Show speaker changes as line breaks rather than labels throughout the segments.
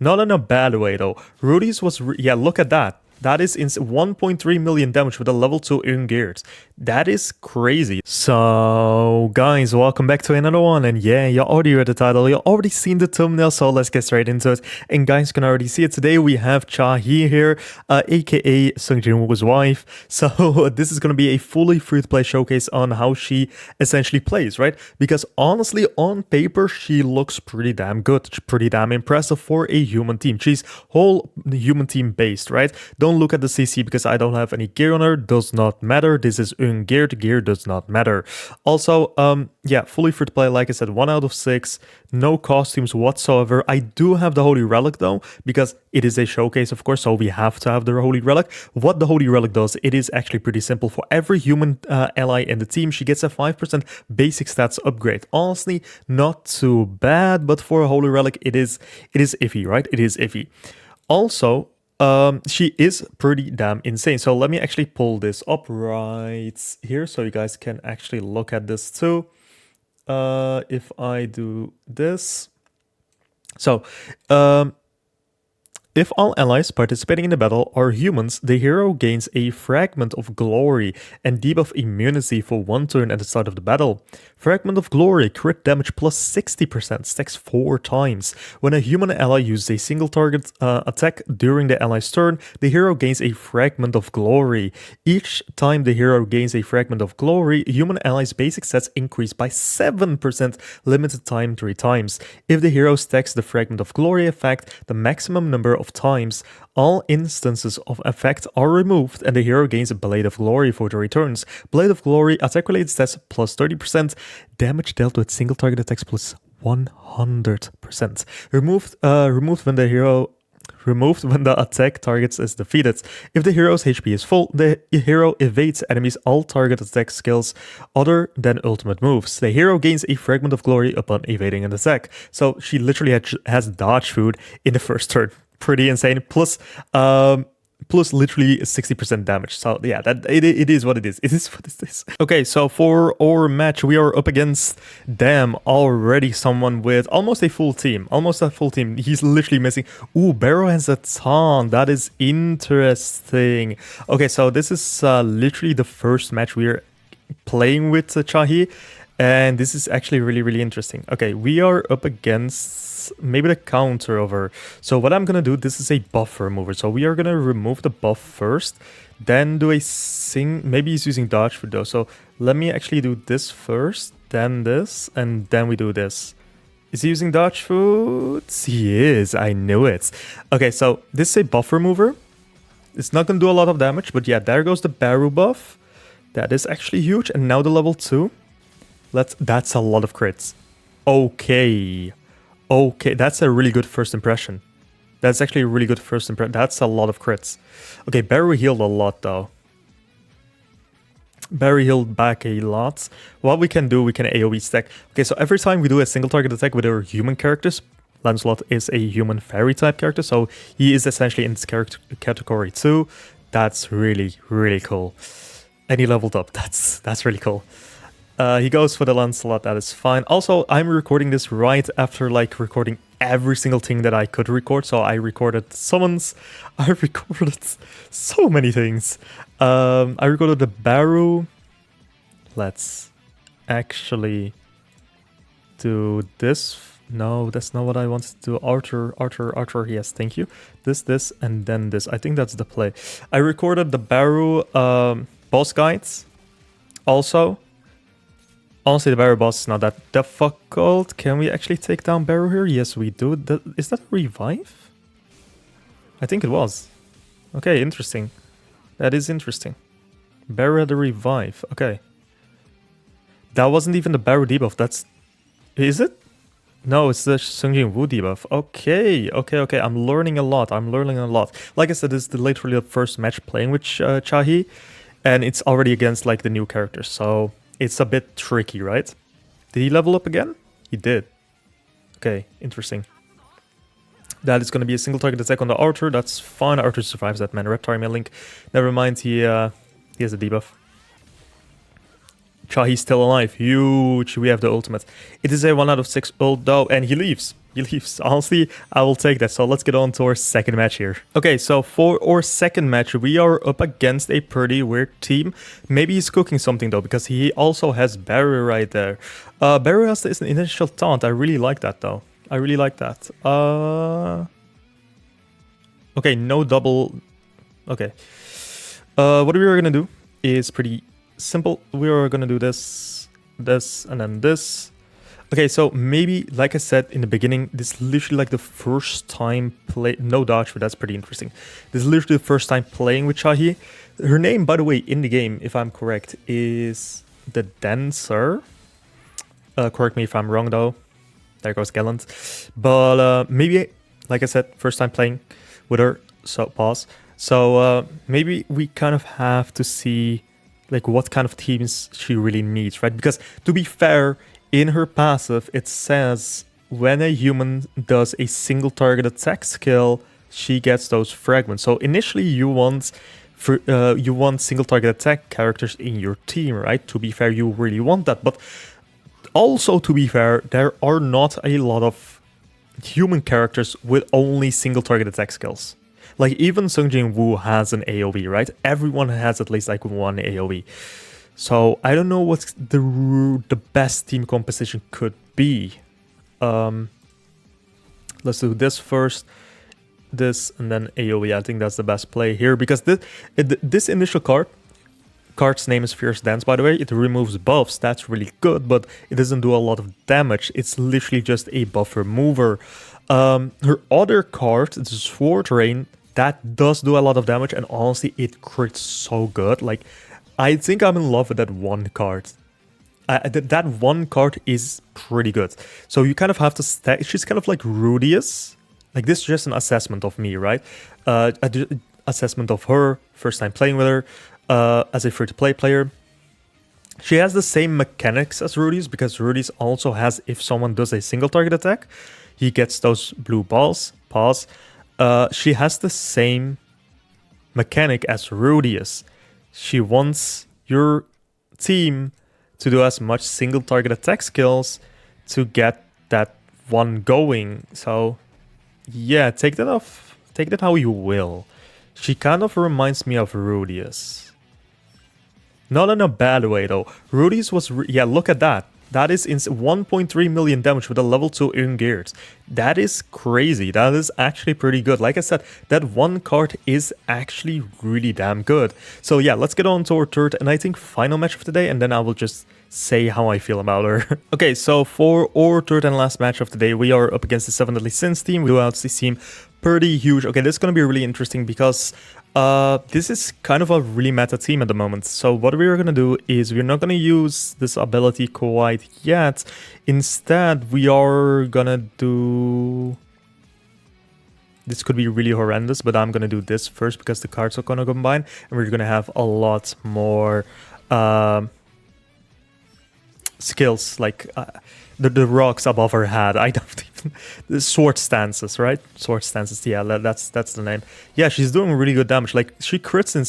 Not in a bad way though. Rudy's was, yeah, look at that. That is 1.3 million damage with a level 2 Ungeared. That is crazy. So, guys, welcome back to another one. And yeah, you already read the title, you already seen the thumbnail, so let's get straight into it. And guys, you can already see it. Today we have HAE here, aka Sung Jin-woo's wife. So, this is going to be a fully free-to-play showcase on how she essentially plays, right? Because honestly, on paper, she looks pretty damn good, pretty damn impressive for a human team. She's whole human team based, right? Don't look at the CC because I don't have any gear on her. Does not matter. This is ungeared. Gear does not matter. Also, yeah, fully free to play. Like I said, 1 out of 6. No costumes whatsoever. I do have the Holy Relic though, because it is a showcase, of course, so we have to have the Holy Relic. What the Holy Relic does, it is actually pretty simple. For every human ally in the team, she gets a 5% basic stats upgrade. Honestly, not too bad, but for a Holy Relic, it is iffy, right? It is iffy. Also, she is pretty damn insane. So let me actually pull this up right here so you guys can actually look at this too. If I do this. So, if all allies participating in the battle are humans, the hero gains a Fragment of Glory and debuff immunity for 1 turn at the start of the battle. Fragment of Glory, crit damage plus 60%, stacks 4 times. When a human ally uses a single target attack during the ally's turn, the hero gains a Fragment of Glory. Each time the hero gains a Fragment of Glory, human allies' basic stats increase by 7%, limited time 3 times. If the hero stacks the Fragment of Glory effect, the maximum number of times all instances of effect are removed and the hero gains a Blade of Glory for the returns. Blade of Glory, attack related stats plus 30%, damage dealt with single target attacks plus 100%. Removed when the attack target is defeated. If the hero's HP is full, the hero evades enemies all target attack skills other than ultimate moves. The hero gains a Fragment of Glory upon evading an attack. So she literally has dodge food in the first turn. Pretty insane. Plus literally 60% damage. So yeah, that it is what it is. It is what it is. Okay, so for our match, we are up against them already. Someone with almost a full team. He's literally missing. Ooh, Barrow has a ton. That is interesting. Okay, so this is literally the first match we're playing with HAE. And this is actually really, really interesting. Okay, we are up against maybe the counter over. So what I'm gonna do, this is a buff remover. So we are gonna remove the buff first, then do a maybe he's using dodge food though. So let me actually do this first, then this, and then we do this. Is he using dodge food? He is, I knew it. Okay, so this is a buff remover. It's not gonna do a lot of damage, but yeah, there goes the Baru buff. That is actually huge. And now the level 2. That's a lot of crits. Okay, that's a really good first impression. That's actually a really good first impression. That's a lot of crits. Okay, Barry healed a lot though. Barry healed back a lot. What we can do, we can AoE stack. Okay, so every time we do a single target attack with our human characters, Lancelot is a human fairy type character, so he is essentially in this character category too. That's really, really cool. And he leveled up. That's really cool. He goes for the Lancelot, that is fine. Also, I'm recording this right after like recording every single thing that I could record. So I recorded summons, I recorded so many things. I recorded the Baru. Let's actually do this. No, that's not what I wanted to do. Archer, yes, thank you. This, and then this. I think that's the play. I recorded the Baru boss guides also. Honestly, the Baru boss is not that difficult. Can we actually take down Baru here? Yes, we do. Is that a revive? I think it was. Okay, interesting. That is interesting. Baru had a revive. Okay. That wasn't even the Baru debuff. That's... Is it? No, it's the Sung Jin-woo debuff. Okay. I'm learning a lot. Like I said, this is literally the first match playing with HAE. And it's already against like the new characters. So... it's a bit tricky, right? Did he level up again? He did. Okay, interesting. That is going to be a single target attack on the Archer. That's fine. Archer survives that, man. Reptar my link. Never mind, he has a debuff. HAE's still alive. Huge. We have the ultimate. It is a 1 out of 6 ult though, and he leaves. He leaves. Honestly, I will take that. So let's get on to our second match here. Okay, so for our second match, we are up against a pretty weird team. Maybe he's cooking something though, because he also has Barry right there. Barry has an initial taunt. I really like that though. I really like that. Okay, no double. Okay. What we are gonna do is pretty simple. We are gonna do this, and then this. Okay, so maybe, like I said in the beginning, this is literally like the first time play. No dodge, but that's pretty interesting. This is literally the first time playing with HAE. Her name, by the way, in the game, if I'm correct, is the Dancer. Correct me if I'm wrong, though. There goes Gallant. But maybe, like I said, first time playing with her. So pause. So maybe we kind of have to see like what kind of teams she really needs, right? Because to be fair, in her passive, it says when a human does a single target attack skill, she gets those fragments. So initially, you want single target attack characters in your team, right? To be fair, you really want that. But also, to be fair, there are not a lot of human characters with only single target attack skills. Like even Sung Jin Woo has an AoE, right? Everyone has at least like one AoE. So I don't know what the best team composition could be. Let's do this first, this, and then AoE. I think that's the best play here because this initial card's name is Fierce Dance, by the way. It removes buffs. That's really good, but it doesn't do a lot of damage. It's literally just a buff remover. Her other card, the Sword Rain, that does do a lot of damage, and honestly, it crits so good. Like, I think I'm in love with that one card. That one card is pretty good. So you kind of have to stack. She's kind of like Rudius. Like, this is just an assessment of me, right? Assessment of her, first time playing with her, as a free-to-play player. She has the same mechanics as Rudius, because Rudius also has, if someone does a single target attack, he gets those blue balls. Pause. She has the same mechanic as Rudius. She wants your team to do as much single target attack skills to get that one going. So yeah, take that off. Take that how you will. She kind of reminds me of Rudius. Not in a bad way though. Rudius was, yeah, look at that. That is 1.3 million damage with a level 2 Ungeared. That is crazy. That is actually pretty good. Like I said, that one card is actually really damn good. So yeah, let's get on to our third and I think final match of the day, and then I will just say how I feel about her. Okay, so for our third and last match of the day, we are up against the 7 Deadly Sins team. We do actually seem pretty huge. Okay, this is going to be really interesting because this is kind of a really meta team at the moment. So what we're going to do is we're not going to use this ability quite yet. Instead, we are going to do... This could be really horrendous, but I'm going to do this first because the cards are going to combine. And we're going to have a lot more skills, like the rocks above her head. I don't even... The sword stances, right? Sword stances, yeah, that's the name. Yeah, she's doing really good damage. Like, she crits in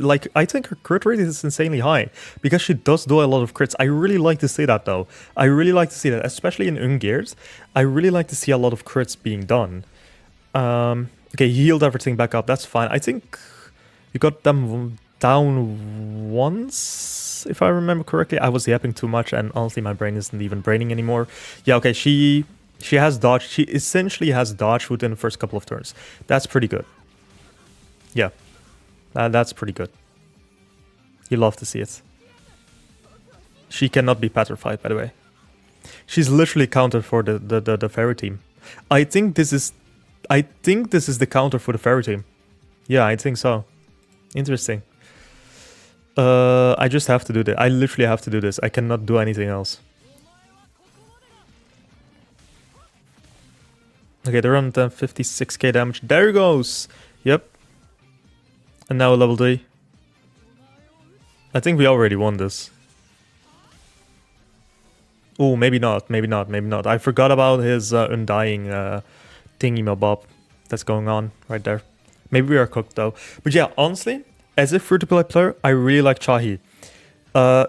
like, I think her crit rate is insanely high because she does do a lot of crits. I really like to see that though. I really like to see that, especially in Ungeared. I really like to see a lot of crits being done. Okay, he healed everything back up. That's fine. I think you got them down once, if I remember correctly. I was yapping too much, and honestly, my brain isn't even braining anymore. Yeah, okay, she has dodge. She essentially has dodge within the first couple of turns. That's pretty good. Yeah, that's pretty good. You love to see it. She cannot be petrified, by the way. She's literally countered for the fairy team. I think this is the counter for the fairy team. Yeah, I think so. Interesting. I just have to do this. I literally have to do this. I cannot do anything else. Okay, they're on 56k damage. There goes. Yep. And now level 3. I think we already won this. Oh, maybe not. Maybe not. Maybe not. I forgot about his undying thingy-mabob that's going on right there. Maybe we are cooked though. But yeah, honestly, as a free-to-play player, I really like HAE.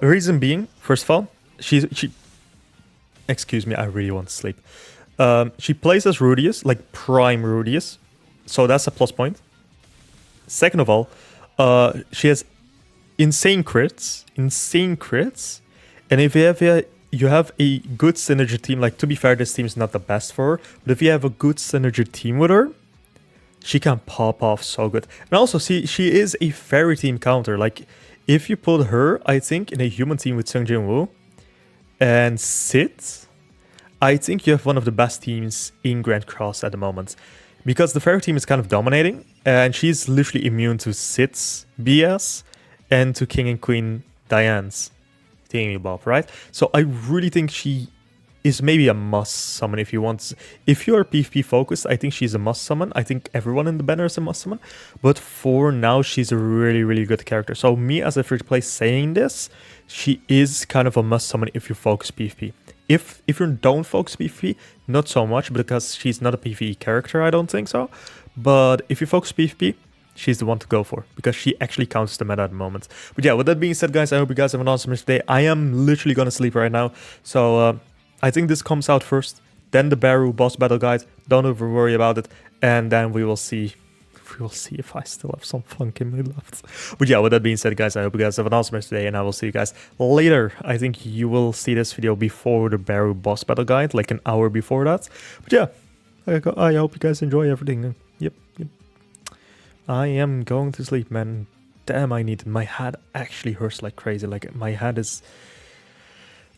Reason being, first of all, she... Excuse me, I really want to sleep. She plays as Rudius, like prime Rudius, so that's a plus point. Second of all, she has insane crits, and if you have a good synergy team, like to be fair, this team is not the best for her, but if you have a good synergy team with her, she can pop off so good. And also, see, she is a fairy team counter. Like, if you put her, I think, in a human team with Sung Jin Woo and Sid, I think you have one of the best teams in Grand Cross at the moment. Because the fairy team is kind of dominating, and she's literally immune to Sid's BS and to King and Queen Diane's thingy-bob, right? So I really think she is maybe a must summon if you want. If you are PvP focused, I think she's a must summon. I think everyone in the banner is a must summon. But for now, she's a really, really good character. So me as a free-to-play saying this, she is kind of a must summon if you focus PvP. If you don't focus PvP, not so much, because she's not a PvE character, I don't think so. But if you focus PvP, she's the one to go for, because she actually counts the meta at the moment. But yeah, with that being said, guys, I hope you guys have an awesome day. I am literally gonna sleep right now, so I think this comes out first, then the Baru boss battle guide. Don't over worry about it, and then we will see. We'll see if I still have some funk in me left. But yeah, with that being said, guys, I hope you guys have an awesome rest today, and I will see you guys later. I think you will see this video before the Baru boss battle guide, like an hour before that. But yeah, I hope you guys enjoy everything. Yep. I am going to sleep, man. Damn, I need it. My head actually hurts like crazy. Like, my head is...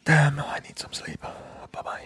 Damn, I need some sleep. Bye-bye.